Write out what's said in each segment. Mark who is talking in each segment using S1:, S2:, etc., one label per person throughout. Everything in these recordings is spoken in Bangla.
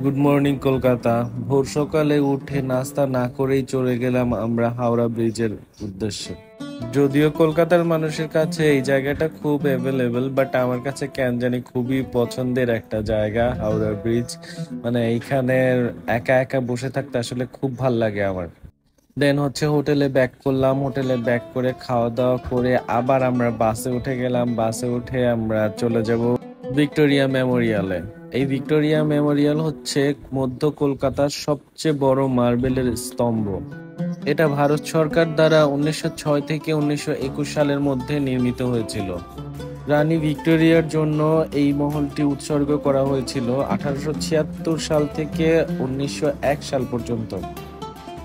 S1: Good morning Kolkata. ভোর সকালে উঠে নাস্তা না করেই চলে গেলাম আমরা হাওড়া ব্রিজের উদ্দেশ্যে। যদিও কলকাতার মানুষের কাছে এই জায়গাটা খুব অ্যাভেলেবল, বাট আমার কাছে কেন জানি খুবই পছন্দের একটা জায়গা হাওড়া ব্রিজ। মানে এইখানে একা একা বসে থাকতে আসলে খুব ভাল লাগে আমার। দেন হচ্ছে হোটেলে ব্যাক করলাম, হোটেলে ব্যাক করে খাওয়া দাওয়া করে আবার আমরা বাসে উঠে গেলাম। বাসে উঠে আমরা চলে যাব ভিক্টোরিয়া মেমোরিয়ালে। এই ভিক্টোরিয়া মেমোরিয়াল হচ্ছে মধ্য কলকাতার সবচেয়ে বড় মার্বেলের স্তম্ভ। এটা ভারত সরকার দ্বারা 1906 থেকে 1921 সালের মধ্যে নির্মিত হয়েছিল। রানী ভিক্টোরিয়ার জন্য এই মহলটি উৎসর্গ করা হয়েছিল 1876 সাল থেকে 1901 সাল পর্যন্ত।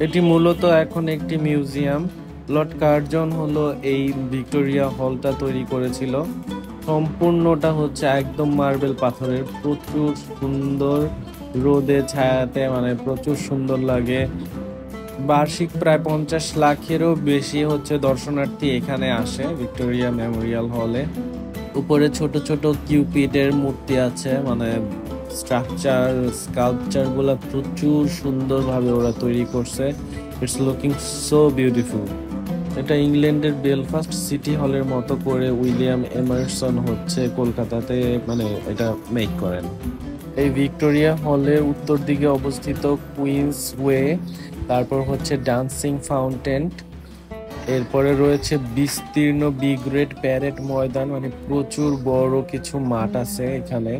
S1: এটি মূলত এখন একটি মিউজিয়াম। লর্ড কার্জন হলো এই ভিক্টোরিয়া হলটা তৈরি করেছিল। সম্পূর্ণটা হচ্ছে একদম মার্বেল পাথরের, প্রচুর সুন্দর, রোদে ছায়াতে মানে প্রচুর সুন্দর লাগে। বার্ষিক প্রায় 50 লাখেরও বেশি হচ্ছে দর্শনার্থী এখানে আসে ভিক্টোরিয়া মেমোরিয়াল হলে। উপরে ছোট ছোট কিউপিডের মূর্তি আছে, মানে স্কাল্পচার গুলা প্রচুর সুন্দরভাবে ওরা তৈরি করছে। It's looking so beautiful. এটা ইংল্যান্ডের বেলফাস্ট সিটি হলের মতো করে উইলিয়াম এমারসন হচ্ছে কলকাতাতে মানে এটা মেক করেন। এই ভিক্টোরিয়া হলের উত্তর দিকে অবস্থিত কুইন্স ওয়ে, তারপর হচ্ছে ডান্সিং ফাউন্টেন, এরপরে রয়েছে বিস্তীর্ণ বি গ্রেড প্যারেড ময়দান, মানে প্রচুর বড় কিছু মাঠ আছে এখানে।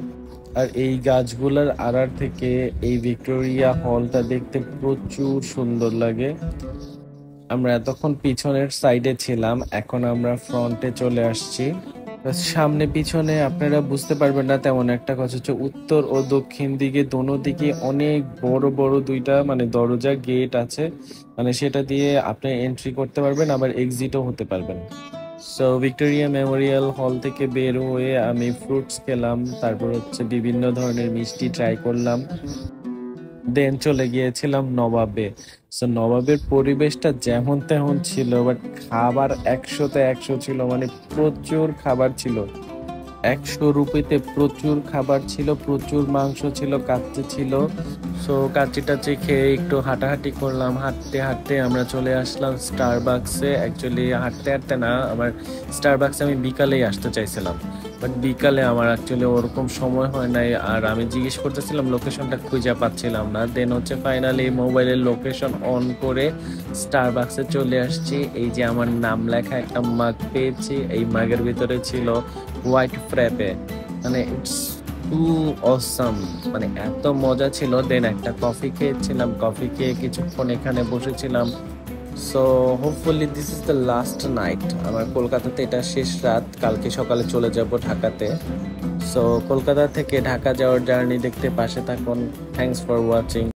S1: আর এই গাছগুলোর আড়ার থেকে এই ভিক্টোরিয়া হলটা দেখতে প্রচুর সুন্দর লাগে। আমরা এতক্ষণ পিছনের সাইডে ছিলাম, এখন আমরা ফ্রন্টে চলে আসছি। সামনে পিছনে আপনারা বুঝতে পারবেন না তেমন একটা কথা, হচ্ছে উত্তর ও দক্ষিণ দিকে দোনো দিকে অনেক বড় বড় দুইটা মানে দরজা গেট আছে। মানে সেটা দিয়ে আপনি এন্ট্রি করতে পারবেন, আবার এক্সিটও হতে পারবেন। সো ভিক্টোরিয়া মেমোরিয়াল হল থেকে বের হয়ে আমি ফ্রুটস খেলাম, তারপর হচ্ছে বিভিন্ন ধরনের মিষ্টি ট্রাই করলাম। দেন চলে গিয়েছিলাম নবাবে। সো নবাবের পরিবেশটা যেমন তেমন ছিল, বাট খাবার 100-তে 100 ছিল, মানে প্রচুর খাবার ছিল। 100 রুপিতে প্রচুর খাবার ছিল, প্রচুর মাংস ছিল, কাচ্চি ছিল। সো কাচ্চি টাচ্চি খেয়ে একটু হাঁটাহাঁটি করলাম। হাঁটতে হাঁটতে আমরা চলে আসলাম স্টারবাকসে। অ্যাকচুয়ালি হাঁটতে হাঁটতে না, আমার স্টারবাকসে আমি বিকালেই আসতে চাইছিলাম, বাট বিকালে আমার অ্যাকচুয়ালি ওরকম সময় হয় নাই। আর আমি জিজ্ঞেস করতেছিলাম, লোকেশনটা খুঁজে পাচ্ছিলাম না। দেন হচ্ছে ফাইনালি মোবাইলের লোকেশন অন করে স্টারবাকসে চলে আসছি। এই যে আমার নাম লেখা একটা মাগ পেয়েছি, এই মাগের ভিতরে ছিল হোয়াইট ফ্র্যাপে। মানে ইটস টু অসাম, মানে এত মজা ছিল। দেন একটা কফি খেয়েছিলাম, কফি খেয়ে কিছুক্ষণ এখানে বসেছিলাম। So hopefully this is the last night আমার কলকাতাতে, এটা শেষ রাত। কালকে সকালে চলে যাব ঢাকাতে। সো কলকাতা থেকে ঢাকা যাওয়ার জার্নি দেখতে পাশে থাকুন। Thanks for watching.